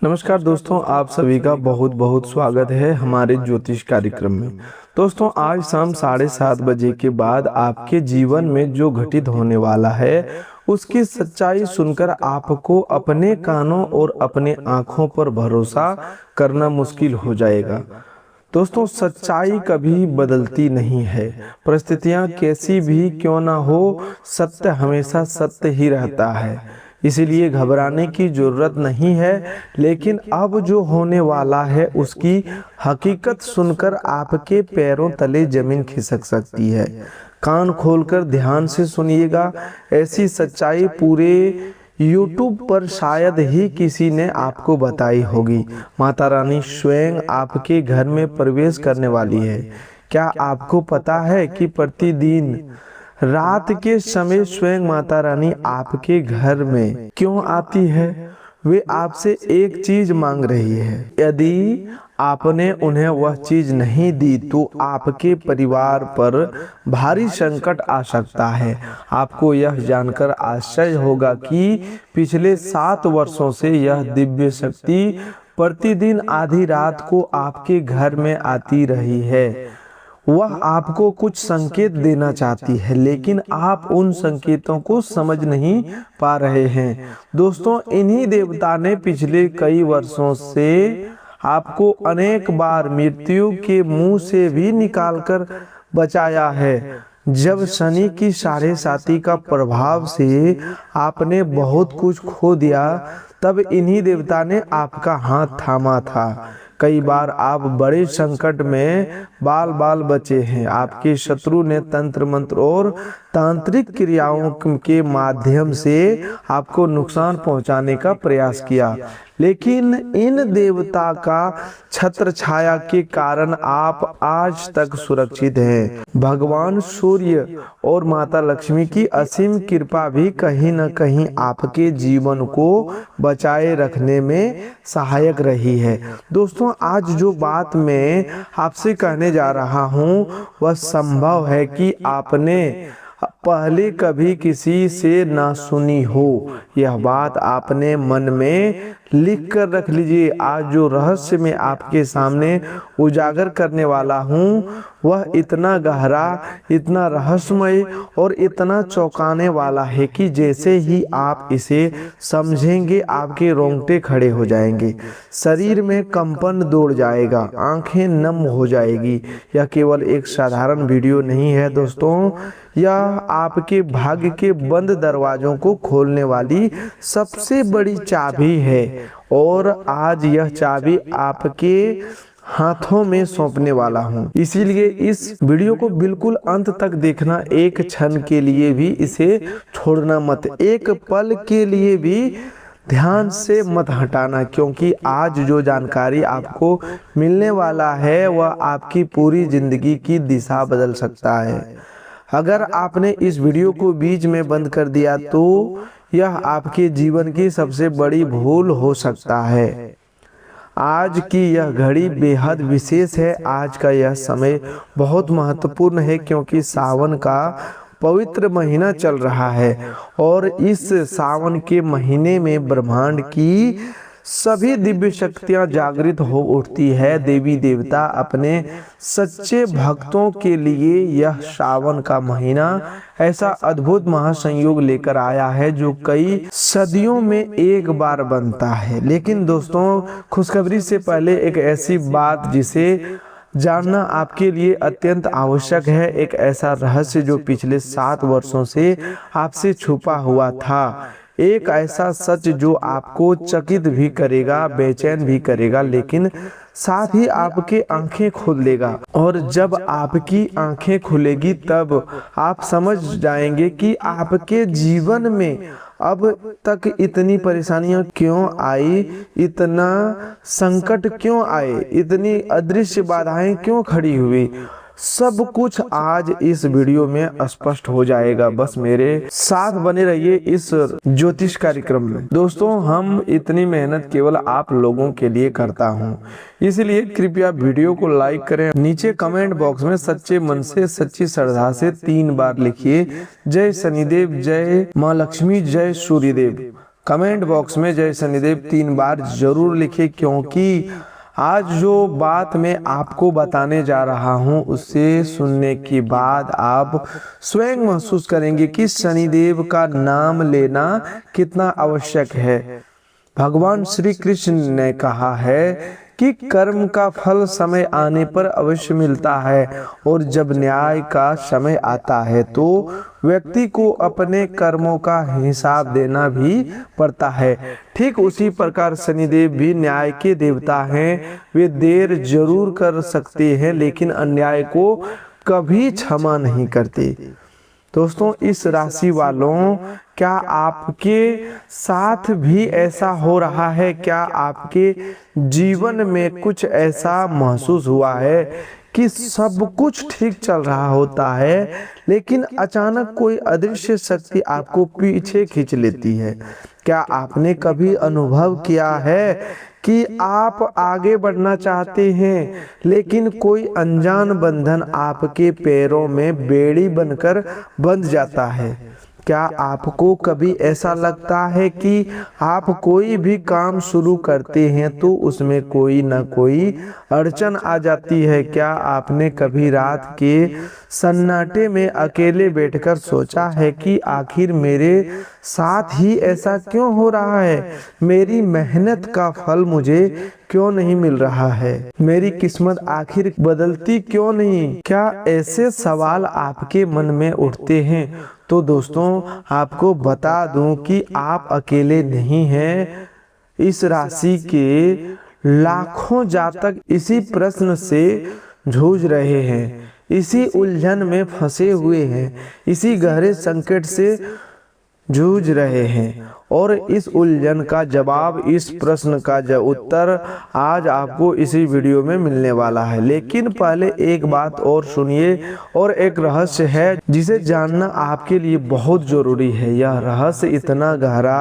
नमस्कार दोस्तों, आप सभी का बहुत बहुत स्वागत है हमारे ज्योतिष कार्यक्रम में। दोस्तों, आज शाम 7:30 बजे के बाद आपके जीवन में जो घटित होने वाला है उसकी सच्चाई सुनकर आपको अपने कानों और अपने आंखों पर भरोसा करना मुश्किल हो जाएगा। दोस्तों, सच्चाई कभी बदलती नहीं है। परिस्थितियां कैसी भी क्यों ना हो, सत्य हमेशा सत्य ही रहता है। इसीलिए घबराने की जरूरत नहीं है, लेकिन अब जो होने वाला है उसकी हकीकत सुनकर आपके पैरों तले जमीन खिसक सकती है। कान खोलकर ध्यान से सुनिएगा। ऐसी सच्चाई पूरे YouTube पर शायद ही किसी ने आपको बताई होगी। माता रानी स्वयं आपके घर में प्रवेश करने वाली है। क्या आपको पता है कि प्रतिदिन रात के समय स्वयं माता रानी आपके घर में क्यों आती है? वे आपसे एक चीज मांग रही है। यदि आपने उन्हें वह चीज नहीं दी तो आपके परिवार पर भारी संकट आ सकता है। आपको यह जानकर आश्चर्य होगा कि पिछले 7 वर्षों से यह दिव्य शक्ति प्रतिदिन आधी रात को आपके घर में आती रही है। वह आपको कुछ संकेत देना चाहती है, लेकिन आप उन संकेतों को समझ नहीं पा रहे हैं। दोस्तों, इन्हीं देवता ने पिछले कई वर्षों से आपको अनेक बार मृत्यु के मुंह से भी निकालकर बचाया है। जब शनि की 7.5 का प्रभाव से आपने बहुत कुछ खो दिया, तब इन्हीं देवता ने आपका हाथ थामा था। कई बार आप बड़े संकट में बाल बाल बचे हैं। आपके शत्रु ने तंत्र मंत्र और तांत्रिक क्रियाओं के माध्यम से आपको नुकसान पहुंचाने का प्रयास किया, लेकिन इन देवता का छत्र छाया के कारण आप आज तक सुरक्षित हैं। भगवान सूर्य और माता लक्ष्मी की असीम कृपा भी कहीं न कहीं आपके जीवन को बचाए रखने में सहायक रही है। दोस्तों, आज जो बात मैं आपसे कहने जा रहा हूँ वह संभव है कि आपने पहले कभी किसी से ना सुनी हो। यह बात आपने मन में लिख कर रख लीजिए। आज जो रहस्य मैं आपके सामने उजागर करने वाला हूँ वह इतना गहरा, इतना रहस्यमय और इतना चौंकाने वाला है कि जैसे ही आप इसे समझेंगे आपके रोंगटे खड़े हो जाएंगे, शरीर में कंपन दौड़ जाएगा, आंखें नम हो जाएगी। यह केवल एक साधारण वीडियो नहीं है दोस्तों, यह आपके भाग्य के बंद दरवाजों को खोलने वाली सबसे बड़ी चाबी है। और आज यह चाबी आपके हाथों में सौंपने वाला हूँ। इसीलिए इस वीडियो को बिल्कुल अंत तक देखना। एक क्षण के लिए भी इसे छोड़ना मत, एक पल के लिए भी ध्यान से मत हटाना, क्योंकि आज जो जानकारी आपको मिलने वाला है वह आपकी पूरी जिंदगी की दिशा बदल सकता है। अगर आपने इस वीडियो को बीच में बंद कर दिया तो यह आपके जीवन की सबसे बड़ी भूल हो सकता है। आज की यह घड़ी बेहद विशेष है। आज का यह समय बहुत महत्वपूर्ण है, क्योंकि सावन का पवित्र महीना चल रहा है और इस सावन के महीने में ब्रह्मांड की सभी दिव्य शक्तियां जागृत हो उठती है। देवी देवता अपने सच्चे भक्तों के लिए यह सावन का महीना ऐसा अद्भुत महासंयोग लेकर आया है जो कई सदियों में एक बार बनता है। लेकिन दोस्तों, खुशखबरी से पहले एक ऐसी बात जिसे जानना आपके लिए अत्यंत आवश्यक है, एक ऐसा रहस्य जो पिछले 7 वर्षों से आपसे छुपा हुआ था, एक ऐसा सच जो आपको चकित भी करेगा, बेचैन भी करेगा, लेकिन साथ ही आपके आंखें खोल देगा। और जब आपकी आंखें खुलेगी तब आप समझ जाएंगे कि आपके जीवन में अब तक इतनी परेशानियां क्यों आई, इतना संकट क्यों आए, इतनी अदृश्य बाधाएं क्यों खड़ी हुई। सब कुछ आज इस वीडियो में स्पष्ट हो जाएगा। बस मेरे साथ बने रहिए इस ज्योतिष कार्यक्रम में। दोस्तों, हम इतनी मेहनत केवल आप लोगों के लिए करता हूं, इसलिए कृपया वीडियो को लाइक करें। नीचे कमेंट बॉक्स में सच्चे मन से, सच्ची श्रद्धा से 3 बार लिखिए, जय शनिदेव, जय माँ लक्ष्मी, जय सूर्यदेव। कमेंट बॉक्स में जय शनिदेव 3 बार जरूर लिखें, क्योंकि आज जो बात मैं आपको बताने जा रहा हूँ उससे सुनने के बाद आप स्वयं महसूस करेंगे कि शनिदेव का नाम लेना कितना आवश्यक है। भगवान श्री कृष्ण ने कहा है कि कर्म का फल समय आने पर अवश्य मिलता है, और जब न्याय का समय आता है तो व्यक्ति को अपने कर्मों का हिसाब देना भी पड़ता है। ठीक उसी प्रकार शनिदेव भी न्याय के देवता हैं। वे देर जरूर कर सकते हैं लेकिन अन्याय को कभी क्षमा नहीं करते। दोस्तों, इस राशि वालों, क्या आपके साथ भी ऐसा हो रहा है? क्या आपके जीवन में कुछ ऐसा महसूस हुआ है कि सब कुछ ठीक चल रहा होता है लेकिन अचानक कोई अदृश्य शक्ति आपको पीछे खींच लेती है? क्या आपने कभी अनुभव किया है कि आप आगे बढ़ना चाहते हैं लेकिन कोई अनजान बंधन आपके पैरों में बेड़ी बनकर बंध जाता है? क्या आपको कभी ऐसा लगता है कि आप कोई भी काम शुरू करते हैं तो उसमें कोई ना कोई अड़चन आ जाती है? क्या आपने कभी रात के सन्नाटे में अकेले बैठकर सोचा है कि आखिर मेरे साथ ही ऐसा क्यों हो रहा है? मेरी मेहनत का फल मुझे क्यों नहीं मिल रहा है? मेरी किस्मत आखिर बदलती क्यों नहीं? क्या ऐसे सवाल आपके मन में उठते हैं? तो दोस्तों, आपको बता दूं कि आप अकेले नहीं हैं। इस राशि के लाखों जातक इसी प्रश्न से जूझ रहे हैं, इसी उलझन में फंसे हुए हैं, इसी गहरे संकट से जूझ रहे हैं, और इस उलझन का जवाब, इस प्रश्न का उत्तर आज आपको इसी वीडियो में मिलने वाला है। लेकिन पहले एक बात और सुनिए, और एक रहस्य है जिसे जानना आपके लिए बहुत जरूरी है। यह रहस्य इतना गहरा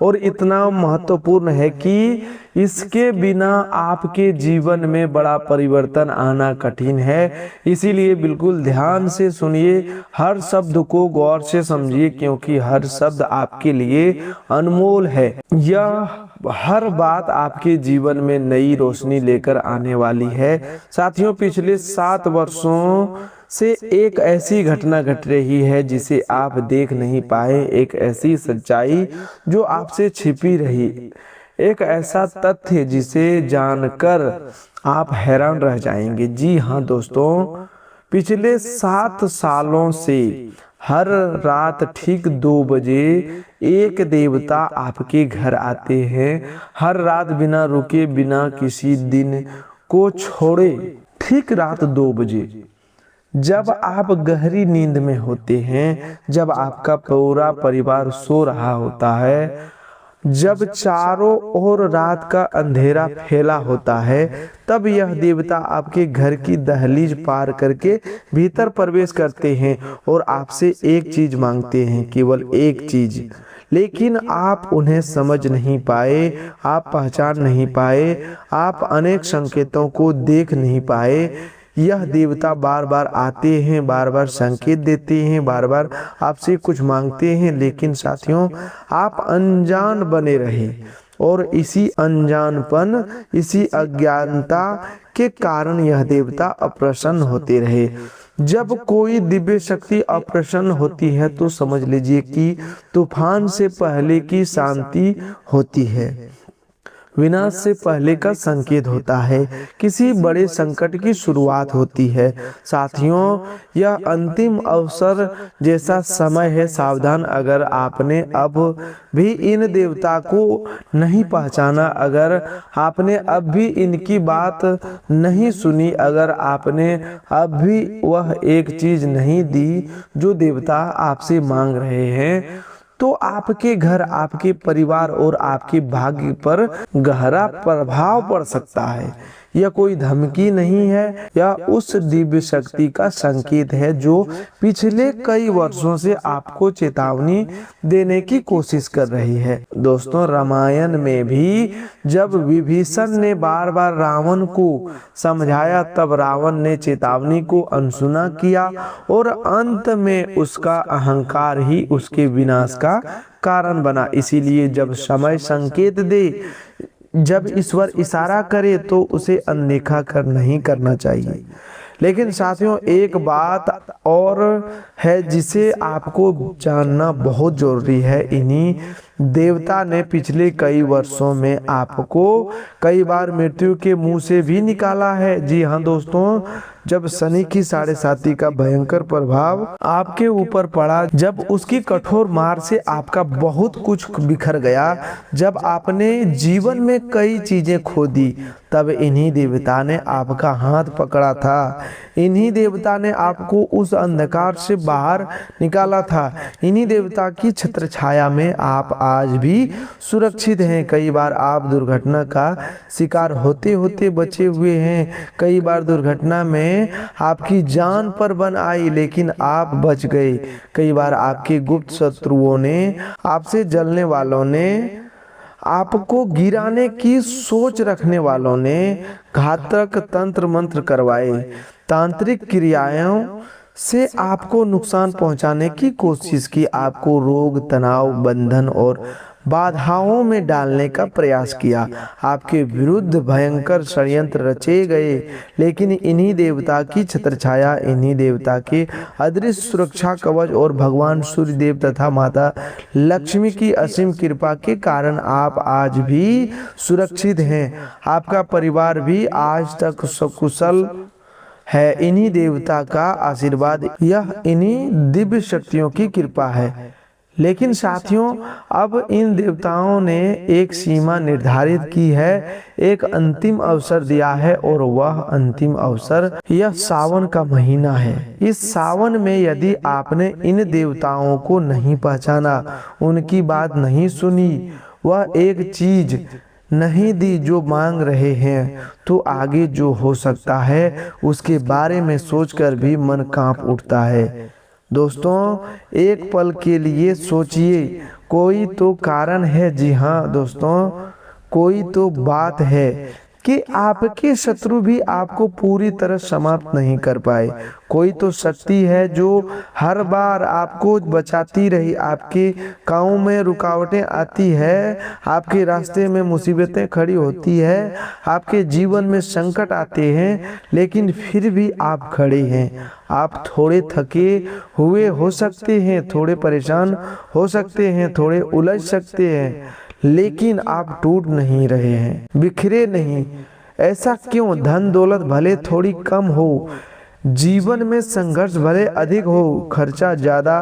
और इतना महत्वपूर्ण है कि इसके बिना आपके जीवन में बड़ा परिवर्तन आना कठिन है। इसीलिए बिल्कुल ध्यान से सुनिए, हर शब्द को गौर से समझिए, क्योंकि हर शब्द आपके लिए अनमोल है। यह हर बात आपके जीवन में नई रोशनी लेकर आने वाली है। साथियों, पिछले 7 वर्षों से एक ऐसी घटना घट रही है जिसे आप देख नहीं पाए, एक ऐसी सच्चाई जो आपसे छिपी रही, एक ऐसा तथ्य जिसे जानकर आप हैरान रह जाएंगे। जी हाँ दोस्तों, पिछले 7 सालों से हर रात ठीक 2 बजे एक देवता आपके घर आते हैं। हर रात बिना रुके, बिना किसी दिन को छोड़े, ठीक रात 2 बजे, जब आप गहरी नींद में होते हैं, जब आपका पूरा परिवार सो रहा होता है, जब चारों ओर रात का अंधेरा फैला होता है, तब यह देवता आपके घर की दहलीज पार करके भीतर प्रवेश करते हैं और आपसे एक चीज मांगते हैं, केवल एक चीज। लेकिन आप उन्हें समझ नहीं पाए, आप पहचान नहीं पाए, आप अनेक संकेतों को देख नहीं पाए। यह देवता बार बार आते हैं, बार बार संकेत देते हैं, बार बार आपसे कुछ मांगते हैं, लेकिन साथियों, आप अनजान बने रहे, और इसी अनजानपन, इसी अज्ञानता के कारण यह देवता अप्रसन्न होते रहे। जब कोई दिव्य शक्ति अप्रसन्न होती है तो समझ लीजिए कि तूफान से पहले की शांति होती है, विनाश से पहले का संकेत होता है, किसी बड़े संकट की शुरुआत होती है। साथियों, यह अंतिम अवसर जैसा समय है। सावधान, अगर आपने अब भी इन देवता को नहीं पहचाना, अगर आपने अब भी इनकी बात नहीं सुनी, अगर आपने अब भी वह एक चीज नहीं दी जो देवता आपसे मांग रहे हैं, तो आपके घर, आपके परिवार और आपके भाग्य पर गहरा प्रभाव पड़ सकता है। यह कोई धमकी नहीं है, यह उस दिव्य शक्ति का संकेत है जो पिछले कई वर्षों से आपको चेतावनी देने की कोशिश कर रही है। दोस्तों, रामायण में भी जब विभीषण ने बार बार रावण को समझाया, तब रावण ने चेतावनी को अनसुना किया और अंत में उसका अहंकार ही उसके विनाश का कारण बना। इसीलिए जब समय संकेत दे, जब ईश्वर इशारा करे तो उसे अनदेखा कर नहीं करना चाहिए। लेकिन साथियों, एक बात और है जिसे आपको जानना बहुत जरूरी है। इन्हीं देवता ने पिछले कई वर्षों में आपको कई बार मृत्यु के मुंह से भी निकाला है। जी हाँ दोस्तों, जब शनि की 7.5 का भयंकर प्रभाव आपके ऊपर पड़ा, जब उसकी कठोर मार से आपका बहुत कुछ बिखर गया, जब आपने जीवन में कई चीजें खो दी, तब इन्हीं देवता ने आपका हाथ पकड़ा था। इन्हीं देवता ने आपको उस अंधकार से बाहर निकाला था। इन्हीं देवता की छत्र छाया में आप आज भी सुरक्षित हैं। कई बार आप दुर्घटना का शिकार होते होते बचे हुए हैं। कई बार दुर्घटना में आपकी जान पर बन आई, लेकिन आप बच गए। कई बार आपके गुप्त शत्रुओं ने, आपसे जलने वालों ने, आपको गिराने की सोच रखने वालों ने घातक तंत्र मंत्र करवाए, तांत्रिक क्रियाओं से आपको नुकसान पहुंचाने की कोशिश की, आपको रोग, तनाव, बंधन और बाधाओं में डालने का प्रयास किया। आपके विरुद्ध भयंकर षड्यंत्र रचे गए, लेकिन इन्हीं देवता की छत्रछाया, इन्हीं देवता के अदृश्य सुरक्षा कवच और भगवान सूर्य देव तथा माता लक्ष्मी की असीम कृपा के कारण आप आज भी सुरक्षित हैं। आपका परिवार भी आज तक सकुशल है। इन्हीं देवता का आशीर्वाद, यह इन्हीं दिव्य शक्तियों की कृपा है। लेकिन साथियों, अब इन देवताओं ने एक सीमा निर्धारित की है, एक अंतिम अवसर दिया है, और वह अंतिम अवसर यह सावन का महीना है। इस सावन में यदि आपने इन देवताओं को नहीं पहचाना, उनकी बात नहीं सुनी, वह एक चीज नहीं दी जो मांग रहे हैं, तो आगे जो हो सकता है उसके बारे में सोचकर भी मन कांप उठता है। दोस्तों, एक पल के लिए सोचिए, कोई तो कारण है। जी हाँ दोस्तों, कोई तो बात है कि आपके शत्रु भी आपको पूरी तरह समाप्त नहीं कर पाए। कोई तो शक्ति है जो हर बार आपको बचाती रही। आपके काम में रुकावटें आती है, आपके रास्ते में मुसीबतें खड़ी होती है, आपके जीवन में संकट आते हैं, लेकिन फिर भी आप खड़े हैं। आप थोड़े थके हुए हो सकते हैं, थोड़े परेशान हो सकते हैं, थोड़े उलझ सकते हैं, लेकिन आप टूट नहीं रहे हैं, बिखरे नहीं। ऐसा क्यों? धन दौलत भले थोड़ी कम हो, जीवन में संघर्ष भले अधिक हो, खर्चा ज्यादा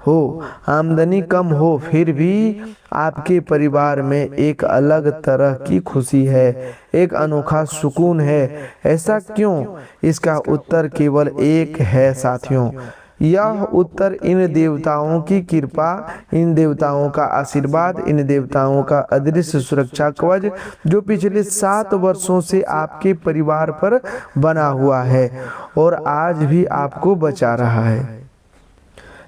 हो, आमदनी कम हो, फिर भी आपके परिवार में एक अलग तरह की खुशी है, एक अनोखा सुकून है। ऐसा क्यों? इसका उत्तर केवल एक है साथियों। यह उत्तर इन देवताओं की कृपा, इन देवताओं का आशीर्वाद, इन देवताओं का अदृश्य सुरक्षा कवच जो पिछले 7 वर्षों से आपके परिवार पर बना हुआ है और आज भी आपको बचा रहा है।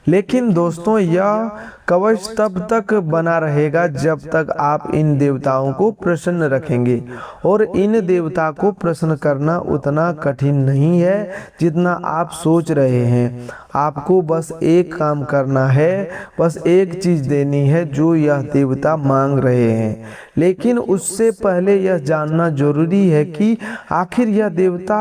लेकिन दोस्तों, यह कवच तब तक बना रहेगा जब तक आप इन देवताओं को प्रसन्न रखेंगे, और इन देवता को प्रसन्न करना उतना कठिन नहीं है जितना आप सोच रहे हैं। आपको बस एक काम करना है, बस एक चीज देनी है जो यह देवता मांग रहे हैं। लेकिन उससे पहले यह जानना जरूरी है कि आखिर यह देवता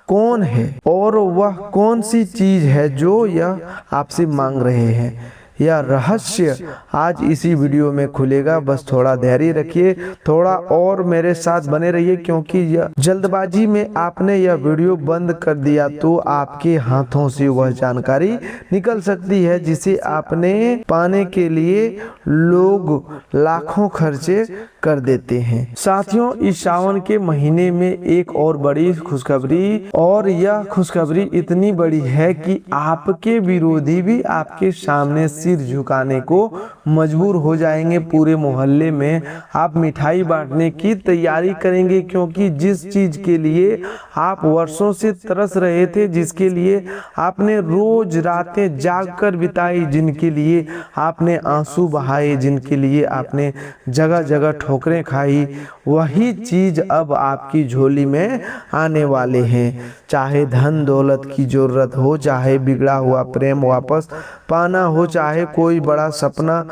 कौन है और वह कौन सी चीज है जो यह आपसे मांग रहे हैं। यह रहस्य आज इसी वीडियो में खुलेगा। बस थोड़ा धैर्य रखिए, थोड़ा और मेरे साथ बने रहिए, क्योंकि यह जल्दबाजी में आपने यह वीडियो बंद कर दिया तो आपके हाथों से वह जानकारी निकल सकती है जिसे आपने पाने के लिए लोग लाखों खर्चे कर देते हैं। साथियों, इस सावन के महीने में एक और बड़ी खुशखबरी, और यह खुशखबरी इतनी बड़ी है कि आपके विरोधी भी आपके सामने सिर झुकाने को मजबूर हो जाएंगे। पूरे मोहल्ले में आप मिठाई बांटने की तैयारी करेंगे, क्योंकि जिस चीज के लिए आप वर्षों से तरस रहे थे, जिसके लिए आपने रोज रातें जागकर बिताई, जिनके लिए आपने आंसू बहाए, जिनके लिए आपने जगह जगह ठोकरें खाई, वही चीज अब आपकी झोली में आने वाले हैं। चाहे धन दौलत की जरूरत हो, चाहे बिगड़ा हुआ प्रेम वापस पाना हो, चाहे कोई बड़ा सपना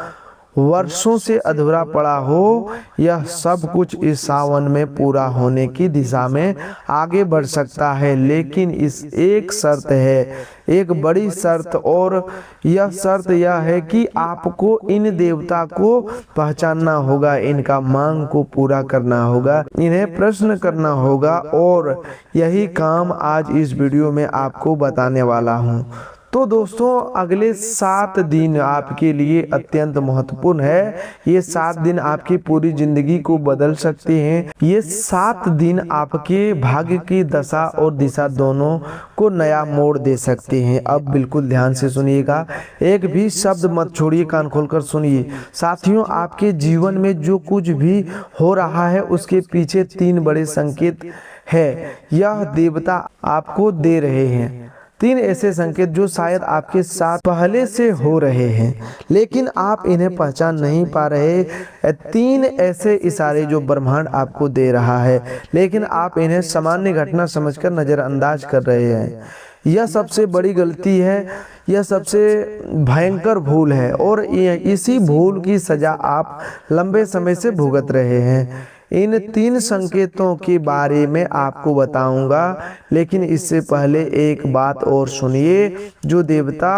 वर्षों से अधूरा पड़ा हो, यह सब कुछ इस सावन में पूरा होने की दिशा में आगे बढ़ सकता है। लेकिन इस एक शर्त है, एक बड़ी शर्त, और यह शर्त यह है कि आपको इन देवता को पहचानना होगा, इनका मांग को पूरा करना होगा, इन्हें प्रश्न करना होगा, और यही काम आज इस वीडियो में आपको बताने वाला हूँ। तो दोस्तों, अगले 7 दिन आपके लिए अत्यंत महत्वपूर्ण है। ये 7 दिन आपकी पूरी जिंदगी को बदल सकते हैं। ये 7 दिन आपके भाग्य की दशा और दिशा दोनों को नया मोड़ दे सकते हैं। अब बिल्कुल ध्यान से सुनिएगा, एक भी शब्द मत छोड़िए, कान खोलकर सुनिए। साथियों, आपके जीवन में जो कुछ भी हो रहा है उसके पीछे 3 बड़े संकेत है, यह देवता आपको दे रहे हैं। 3 ऐसे संकेत जो शायद आपके साथ पहले से हो रहे हैं, लेकिन आप इन्हें पहचान नहीं पा रहे। 3 ऐसे इशारे जो ब्रह्मांड आपको दे रहा है, लेकिन आप इन्हें सामान्य घटना समझकर नजरअंदाज कर रहे हैं। यह सबसे बड़ी गलती है, यह सबसे भयंकर भूल है, और इसी भूल की सजा आप लंबे समय से भुगत रहे हैं। इन 3 संकेतों के बारे में आपको बताऊंगा, लेकिन इससे पहले एक बात और सुनिए। जो देवता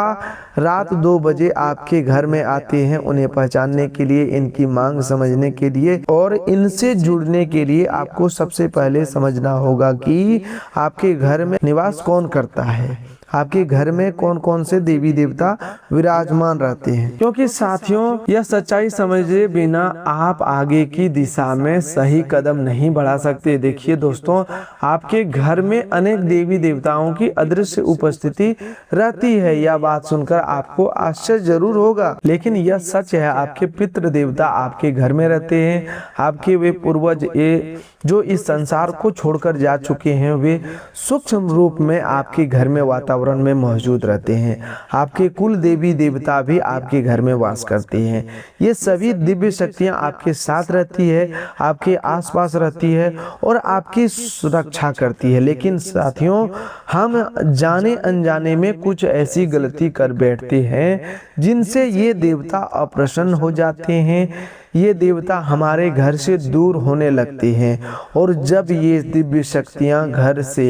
रात 2 बजे आपके घर में आते हैं, उन्हें पहचानने के लिए, इनकी मांग समझने के लिए और इनसे जुड़ने के लिए आपको सबसे पहले समझना होगा कि आपके घर में निवास कौन करता है, आपके घर में कौन कौन से देवी देवता विराजमान रहते हैं। क्योंकि साथियों, यह सच्चाई समझे बिना आप आगे की दिशा में सही कदम नहीं बढ़ा सकते। देखिए दोस्तों, आपके घर में अनेक देवी देवताओं की अदृश्य उपस्थिति रहती है। यह बात सुनकर आपको आश्चर्य जरूर होगा, लेकिन यह सच है। आपके पितृ देवता आपके घर में रहते हैं। आपके वे पूर्वज जो इस संसार को छोड़कर जा चुके हैं, वे सूक्ष्म रूप में आपके घर में वातावरण में मौजूद रहते हैं। आपके कुल देवी देवता भी आपके घर में वास करते हैं। ये सभी दिव्य शक्तियां आपके साथ रहती है, आपके आसपास रहती है और आपकी सुरक्षा करती है। लेकिन साथियों, हम जाने अनजाने में कुछ ऐसी गलती कर बैठते हैं जिनसे ये देवता अप्रसन्न हो जाते हैं। ये देवता हमारे घर से दूर होने लगते हैं, और जब ये दिव्य शक्तियां घर से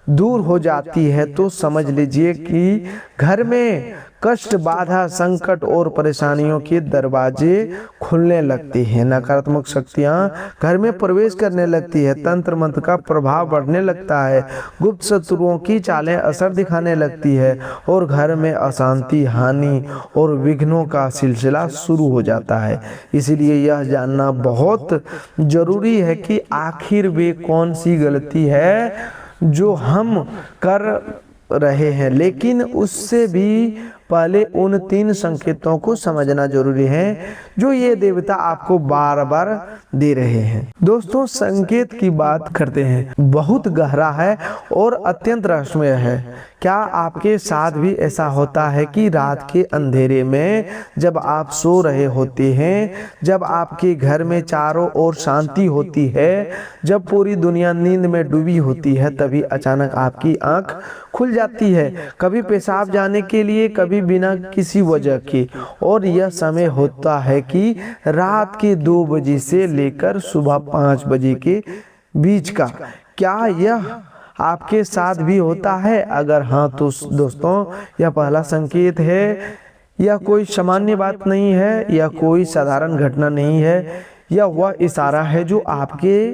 दूर हो जाती है तो समझ लीजिए कि घर में कष्ट, बाधा, संकट और परेशानियों के दरवाजे खुलने लगते हैं। नकारात्मक शक्तियां घर में प्रवेश करने लगती है, तंत्र मंत्र का प्रभाव बढ़ने लगता है, गुप्त शत्रुओं की चालें असर दिखाने लगती है, और घर में अशांति, हानि और विघ्नों का सिलसिला शुरू हो जाता है। इसीलिए यह जानना बहुत जरूरी है कि आखिर वे कौन सी गलती है जो हम कर रहे हैं। लेकिन उससे भी पहले उन 3 संकेतों को समझना जरूरी है जो ये देवता आपको बार बार दे रहे हैं। दोस्तों, संकेत की बात करते हैं, बहुत गहरा है और अत्यंत रहस्यमय है। क्या आपके साथ भी ऐसा होता है कि रात के अंधेरे में जब आप सो रहे होते हैं, जब आपके घर में चारों ओर शांति होती है, जब पूरी दुनिया नींद में डूबी होती है, तभी अचानक आपकी आंख खुल जाती है, कभी पेशाब जाने के लिए, कभी बिना किसी वजह के, और यह समय होता है कि रात के 2 बजे से लेकर सुबह 5 बजे के बीच का। क्या यह आपके साथ भी होता है? अगर हाँ तो दोस्तों, यह पहला संकेत है। यह कोई सामान्य बात नहीं है, यह कोई साधारण घटना नहीं है। यह वह इशारा है जो आपके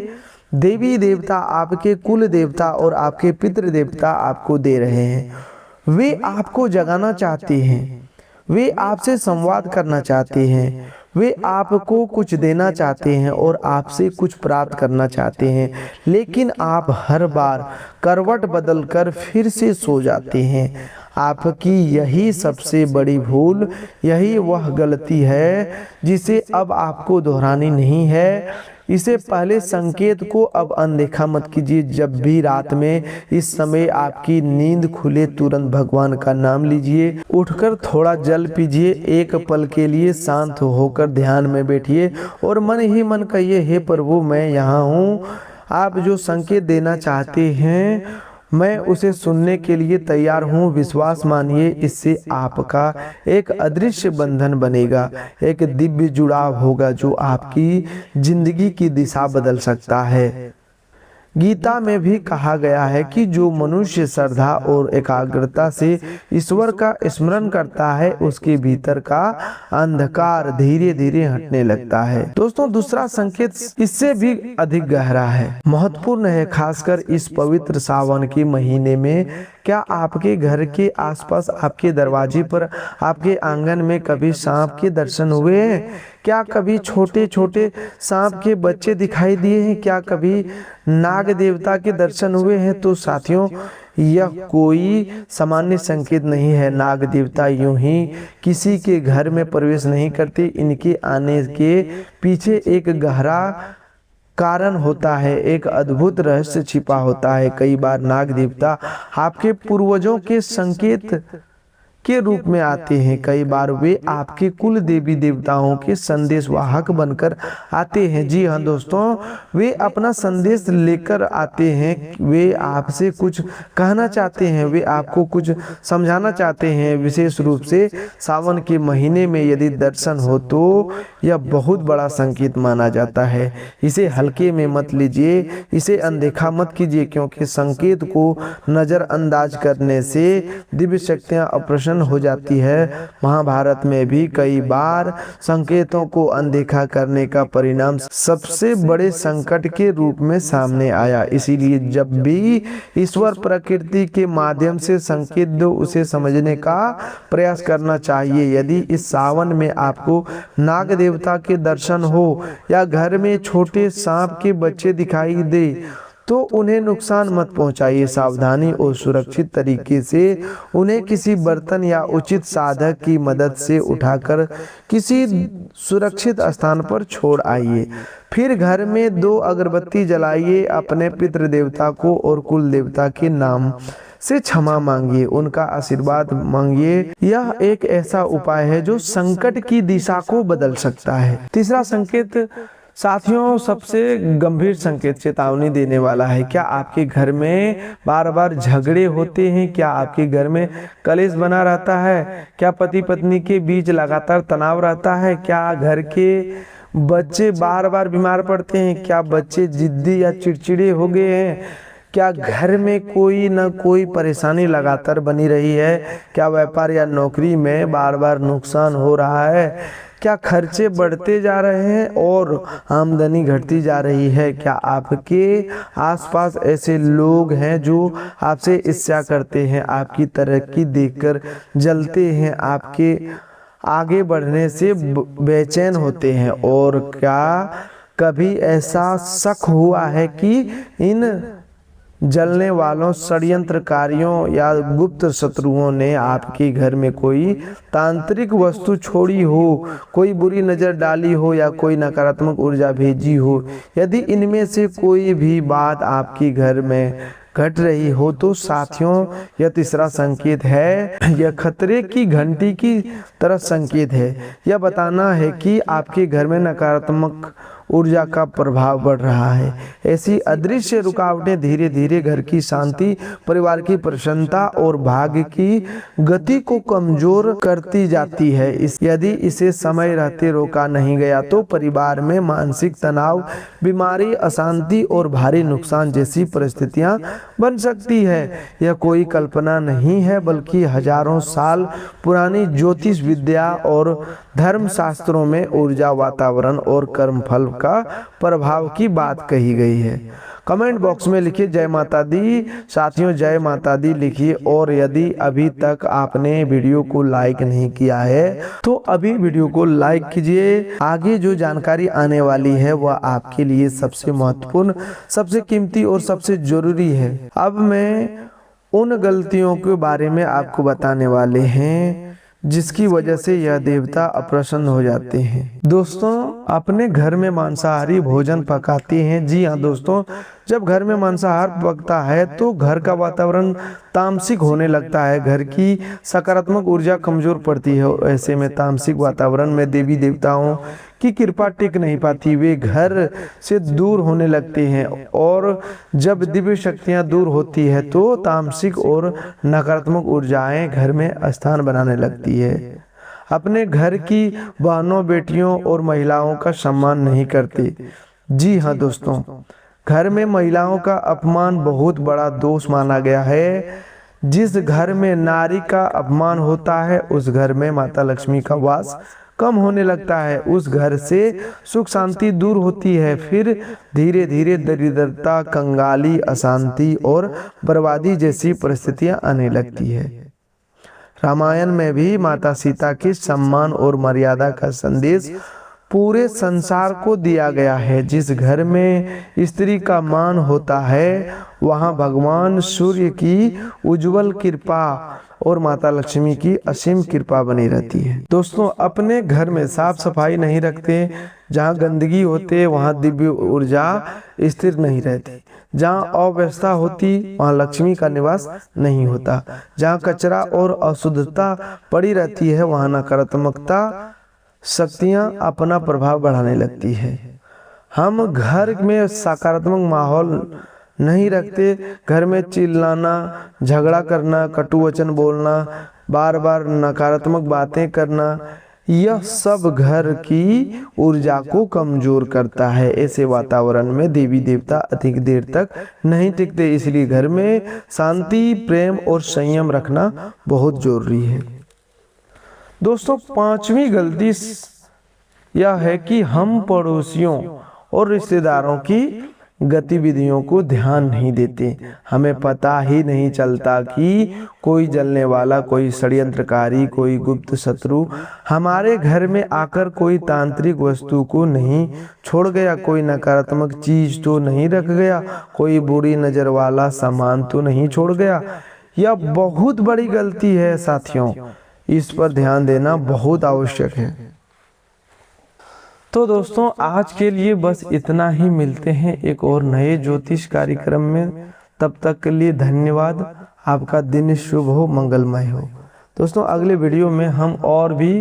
देवी देवता, आपके कुल देवता और आपके पितृ देवता आपको दे रहे हैं। वे आपको जगाना चाहते हैं, वे आपसे संवाद करना चाहते हैं, वे आपको कुछ देना चाहते हैं और आपसे कुछ प्राप्त करना चाहते हैं, लेकिन आप हर बार करवट बदलकर फिर से सो जाते हैं। आपकी यही सबसे बड़ी भूल, यही वह गलती है जिसे अब आपको दोहरानी नहीं है। इसे पहले संकेत को अब अनदेखा मत कीजिए। जब भी रात में इस समय आपकी नींद खुले तुरंत भगवान का नाम लीजिए। उठकर थोड़ा जल पीजिए, एक पल के लिए शांत होकर ध्यान में बैठिए और मन ही मन कहिए, हे प्रभु मैं यहाँ हूँ। आप जो संकेत देना चाहते हैं मैं उसे सुनने के लिए तैयार हूँ। विश्वास मानिए, इससे आपका एक अदृश्य बंधन बनेगा, एक दिव्य जुड़ाव होगा जो आपकी जिंदगी की दिशा बदल सकता है। गीता में भी कहा गया है कि जो मनुष्य श्रद्धा और एकाग्रता से ईश्वर का स्मरण करता है उसके भीतर का अंधकार धीरे धीरे हटने लगता है। दोस्तों, दूसरा संकेत इससे भी अधिक गहरा है, महत्वपूर्ण है, खासकर इस पवित्र सावन के महीने में। क्या आपके घर के आसपास, आपके दरवाजे पर, आपके आंगन में कभी सांप के दर्शन हुए हैं? क्या कभी छोटे छोटे सांप के बच्चे दिखाई दिए हैं? क्या कभी नाग देवता के दर्शन हुए हैं? तो साथियों, यह कोई सामान्य संकेत नहीं है। नाग देवता यूं ही किसी के घर में प्रवेश नहीं करते। इनके आने के पीछे एक गहरा कारण होता है, एक अद्भुत रहस्य छिपा होता है। कई बार नाग देवता आपके पूर्वजों के संकेत के रूप में आते हैं। कई बार वे आपके कुल देवी देवताओं के संदेशवाहक बनकर आते हैं। जी हाँ दोस्तों, वे अपना संदेश लेकर आते हैं। वे आपसे कुछ कहना चाहते हैं, वे आपको कुछ समझाना चाहते हैं। विशेष रूप से सावन के महीने में यदि दर्शन हो तो यह बहुत बड़ा संकेत माना जाता है। इसे हल्के में मत लीजिए, इसे अनदेखा मत कीजिए, क्योंकि संकेत को नजरअंदाज करने से दिव्य शक्तियां अप्रसन्न हो जाती है। महाभारत में भी कई बार संकेतों को अनदेखा करने का परिणाम सबसे बड़े संकट के रूप में सामने आया। इसीलिए जब भी ईश्वर प्रकृति के माध्यम से संकेत दो, उसे समझने का प्रयास करना चाहिए। यदि इस सावन में आपको नाग देवता के दर्शन हो या घर में छोटे सांप के बच्चे दिखाई दे तो उन्हें नुकसान मत पहुंचाइए। सावधानी और सुरक्षित तरीके से उन्हें किसी बर्तन या उचित साधक की मदद से उठाकर किसी सुरक्षित स्थान पर छोड़ आइए। फिर घर में 2 अगरबत्ती जलाइए। अपने पितृ देवता को और कुल देवता के नाम से क्षमा मांगिए, उनका आशीर्वाद मांगिए। यह एक ऐसा उपाय है जो संकट की दिशा को बदल सकता है। तीसरा संकेत साथियों, सबसे गंभीर संकेत, चेतावनी देने वाला है। क्या आपके घर में बार बार झगड़े होते हैं? क्या आपके घर में कलेश बना रहता है? क्या पति पत्नी के बीच लगातार तनाव रहता है? क्या घर के बच्चे बार बार बीमार पड़ते हैं? क्या बच्चे जिद्दी या चिड़चिड़े हो गए हैं? क्या घर में कोई न कोई परेशानी लगातार बनी रही है? क्या व्यापार या नौकरी में बार बार नुकसान हो रहा है? क्या खर्चे बढ़ते जा रहे हैं और आमदनी घटती जा रही है? क्या आपके आसपास ऐसे लोग हैं जो आपसे ईर्ष्या करते हैं, आपकी तरक्की देखकर जलते हैं, आपके आगे बढ़ने से बेचैन होते हैं? और क्या कभी ऐसा शक हुआ है कि इन जलने वालों, षड्यंत्रकारियों या गुप्त शत्रुओं ने आपके घर में कोई तांत्रिक वस्तु छोड़ी हो, कोई बुरी नज़र डाली हो या कोई नकारात्मक ऊर्जा भेजी हो? यदि इनमें से कोई भी बात आपके घर में घट रही हो तो साथियों, यह तीसरा संकेत है। यह खतरे की घंटी की तरह संकेत है। यह बताना है कि आपके घर में नकारात्मक ऊर्जा का प्रभाव बढ़ रहा है। ऐसी अदृश्य रुकावटें धीरे धीरे घर की शांति, परिवार की प्रसन्नता और भाग्य की गति को कमजोर करती जाती है। यदि इसे समय रहते रोका नहीं गया तो परिवार में मानसिक तनाव, बीमारी, अशांति और भारी नुकसान जैसी परिस्थितियां बन सकती है। यह कोई कल्पना नहीं है, बल्कि हजारों साल पुरानी ज्योतिष विद्या और धर्म शास्त्रों में ऊर्जा, वातावरण और कर्मफल का प्रभाव की बात कही गई है। कमेंट बॉक्स में लिखिए जय माता दी। साथियों, जय माता दी लिखिए। और यदि अभी तक आपने वीडियो को लाइक नहीं किया है तो अभी वीडियो को लाइक कीजिए। आगे जो जानकारी आने वाली है वह आपके लिए सबसे महत्वपूर्ण, सबसे कीमती और सबसे जरूरी है। अब मैं उन गलतियों के बारे में आपको बताने वाले हैं जिसकी वजह से यह देवता अप्रसन्न हो जाते हैं। दोस्तों, अपने घर में मांसाहारी भोजन पकाते हैं। जी हाँ दोस्तों, जब घर में मांसाहार पकता है तो घर का वातावरण तामसिक होने लगता है, घर की सकारात्मक ऊर्जा कमजोर पड़ती है। ऐसे में तामसिक वातावरण में देवी देवताओं की कृपा टिक नहीं पाती, वे घर से दूर होने लगते हैं। और जब दिव्य शक्तियां दूर होती है तो तामसिक और नकारात्मक ऊर्जाएं घर में स्थान बनाने लगती है। अपने घर की बहनों, बेटियों और महिलाओं का सम्मान नहीं करते। जी हाँ दोस्तों, घर में महिलाओं का अपमान बहुत बड़ा दोष माना गया है। जिस घर में नारी का अपमान होता है उस घर में माता लक्ष्मी का वास कम होने लगता है, उस घर से सुख शांति दूर होती है। फिर धीरे धीरे दरिद्रता, कंगाली, अशांति और बर्बादी जैसी परिस्थितियां आने लगती है। रामायण में भी माता सीता के सम्मान और मर्यादा का संदेश पूरे संसार को दिया गया है। जिस घर में स्त्री का मान होता है वहां भगवान सूर्य की उज्जवल कृपा और माता लक्ष्मी की असीम कृपा बनी रहती है। दोस्तों, अपने घर में साफ सफाई नहीं रखते, जहाँ गंदगी होते वहाँ दिव्य ऊर्जा स्थिर नहीं रहती। जहाँ अव्यवस्था होती वहाँ लक्ष्मी का निवास नहीं होता। जहाँ कचरा और अशुद्धता पड़ी रहती है वहाँ नकारात्मकता शक्तियाँ अपना प्रभाव बढ़ाने लगती है। हम घर में सकारात्मक माहौल नहीं रखते, घर में चिल्लाना, झगड़ा करना, कटु वचन बोलना, बार बार नकारात्मक बातें करना, यह सब घर की ऊर्जा को कमजोर करता है। ऐसे वातावरण में देवी देवता अधिक देर तक नहीं टिकते, इसलिए घर में शांति, प्रेम और संयम रखना बहुत जरूरी है। दोस्तों, पांचवी गलती यह है कि हम पड़ोसियों और रिश्तेदारों की गतिविधियों को ध्यान नहीं देते। हमें पता ही नहीं चलता कि कोई जलने वाला, कोई षड्यंत्रकारी, कोई गुप्त शत्रु हमारे घर में आकर कोई तांत्रिक वस्तु को नहीं छोड़ गया, कोई नकारात्मक चीज तो नहीं रख गया, कोई बुरी नजर वाला सामान तो नहीं छोड़ गया। यह बहुत बड़ी गलती है साथियों, इस पर ध्यान देना बहुत आवश्यक है। तो दोस्तों, आज के लिए बस इतना ही। मिलते हैं एक और नए ज्योतिष कार्यक्रम में। तब तक के लिए धन्यवाद। आपका दिन शुभ हो, मंगलमय हो। दोस्तों, अगले वीडियो में हम और भी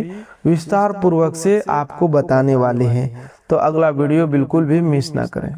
विस्तार पूर्वक से आपको बताने वाले हैं, तो अगला वीडियो बिल्कुल भी मिस ना करें।